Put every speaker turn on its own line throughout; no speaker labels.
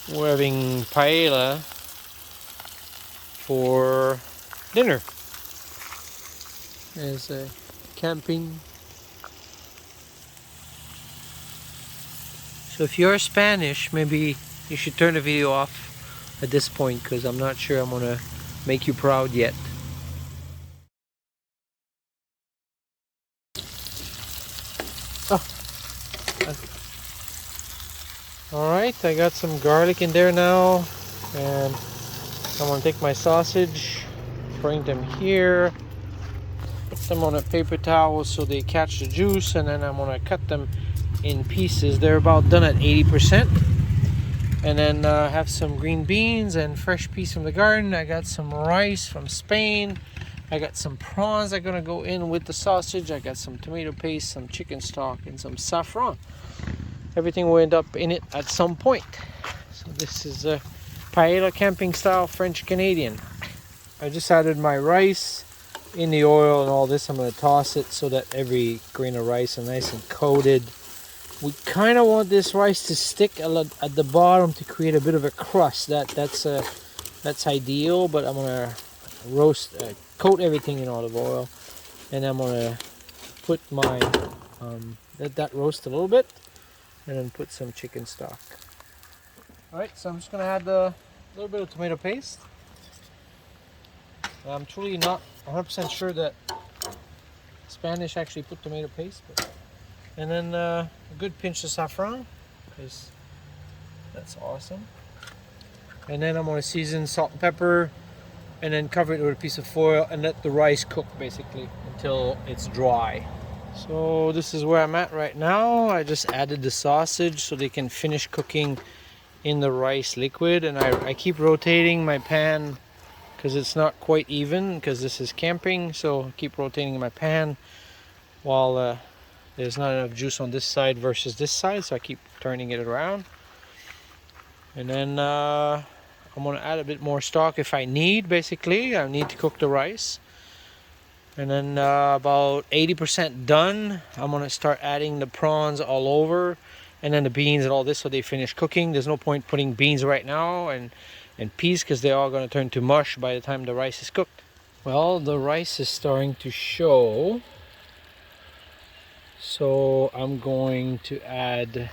We're having paella for dinner. There's a camping. So if you're Spanish, maybe you should turn the video off at this point, because I'm not sure I'm gonna make you proud yet. Oh. Alright, I got some garlic in there now, and I'm gonna take my sausage, bring them here, put them on a paper towel so they catch the juice, and then I'm gonna cut them in pieces. They're about done at 80%. And then have some green beans and fresh peas from the garden. I got some rice from Spain. I got some prawns that are gonna go in with the sausage. I got some tomato paste, some chicken stock, and some saffron. Everything will end up in it at some point. So this is a paella camping style French Canadian. I just added my rice in the oil and all this. I'm gonna toss it so that every grain of rice is nice and coated. We kind of want this rice to stick at the bottom to create a bit of a crust. That's ideal, but I'm gonna coat everything in olive oil, and I'm gonna put my let that roast a little bit, and then put some chicken stock. All right, so I'm just gonna add a little bit of tomato paste. I'm truly not 100% sure that Spanish actually put tomato paste, but. And then a good pinch of saffron, because that's awesome. And then I'm going to season salt and pepper, and then cover it with a piece of foil and let the rice cook basically until it's dry. So this is where I'm at right now. I just added the sausage so they can finish cooking in the rice liquid, and I keep rotating my pan because it's not quite even, because this is camping, so I keep rotating my pan while there's not enough juice on this side versus this side, so I keep turning it around. And then I'm going to add a bit more stock if I need, basically. I need to cook the rice. And then about 80% done, I'm going to start adding the prawns all over, and then the beans and all this so they finish cooking. There's no point putting beans right now and peas, because they're all going to turn to mush by the time the rice is cooked. Well, the rice is starting to show. So I'm going to add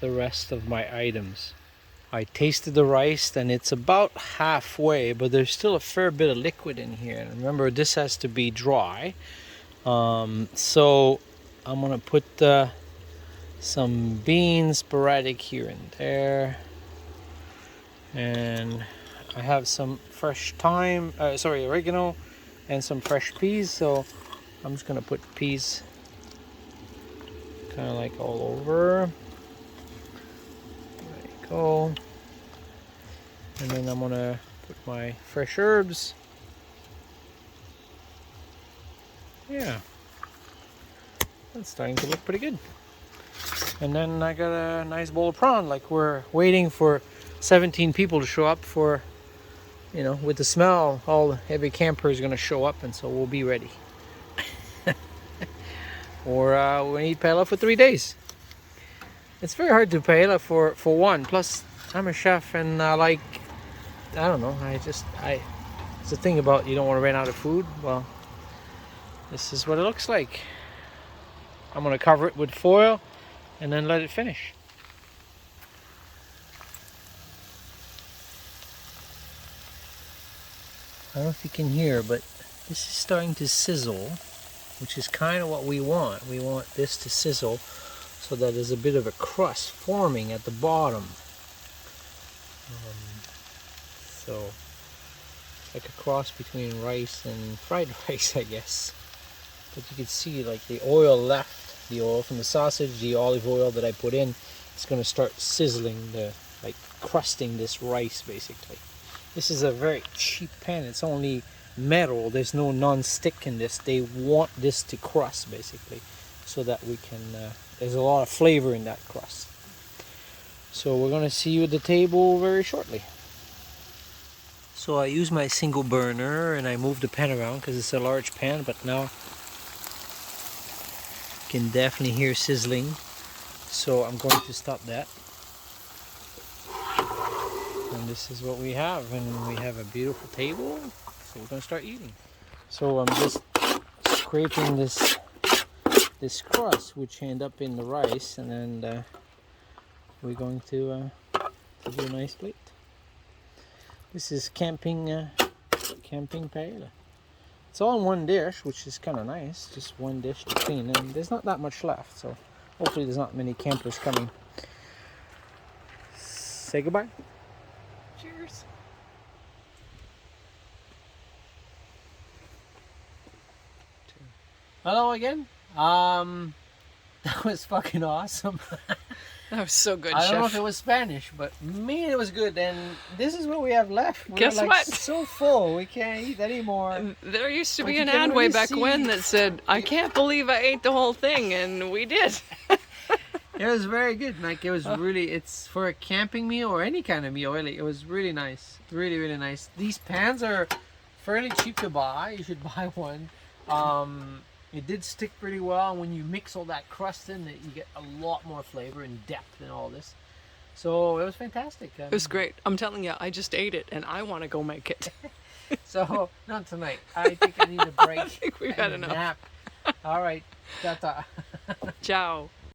the rest of my items. I tasted the rice and it's about halfway, but there's still a fair bit of liquid in here. And remember, this has to be dry. So I'm gonna put some beans sporadic here and there. And I have some fresh oregano and some fresh peas. So I'm just gonna put peas kind of like all over. There you go. And then I'm gonna put my fresh herbs. Yeah, that's starting to look pretty good. And then I got a nice bowl of prawn. Like, we're waiting for 17 people to show up for, with the smell, every camper is gonna show up, and so we'll be ready. Or we're gonna eat paella for 3 days. It's very hard to paella for one. Plus, I'm a chef, and I don't know. It's the thing about you don't want to run out of food. Well, this is what it looks like. I'm gonna cover it with foil, and then let it finish. I don't know if you can hear, but this is starting to sizzle, which is kind of what we want. We want this to sizzle so that there's a bit of a crust forming at the bottom. So it's like a cross between rice and fried rice, I guess. But you can see, like, the oil left, the oil from the sausage, the olive oil that I put in, it's going to start sizzling, like crusting this rice basically. This is a very cheap pan. It's only metal. There's no non-stick in this. They want this to crust basically, so that we can there's a lot of flavor in that crust. So we're gonna see you at the table very shortly. So I use my single burner and I move the pan around because it's a large pan, but now you can definitely hear sizzling, so I'm going to stop that. this is what we have, and we have a beautiful table, so we're gonna start eating. So I'm just scraping this crust, which end up in the rice, and then we're going to do a nice plate. This is camping paella. It's all in one dish, which is kind of nice. Just one dish to clean, and there's not that much left, so hopefully there's not many campers coming. Say goodbye.
Cheers.
Hello again. That was fucking awesome.
That was so good,
I don't know
Chef.
if it was Spanish, but man, it was good. And this is what we have left. We're
Guess
like
what?
so full, we can't eat anymore.
There used to
Like
be
you
an
can
ad way
really
back
see-
when that said, "I can't believe I ate the whole thing," and we did.
It was very good. Like it was really, it's for a camping meal or any kind of meal. Really, it was really nice. Really, really nice. These pans are fairly cheap to buy. You should buy one. It did stick pretty well, and when you mix all that crust in it, you get a lot more flavor and depth in all this. So it was fantastic.
It was great. I'm telling you, I just ate it, and I want to go make it.
So not tonight. I think I need a break.
I think we've had
and a
enough.
nap. All right. Ta-ta.
Ciao.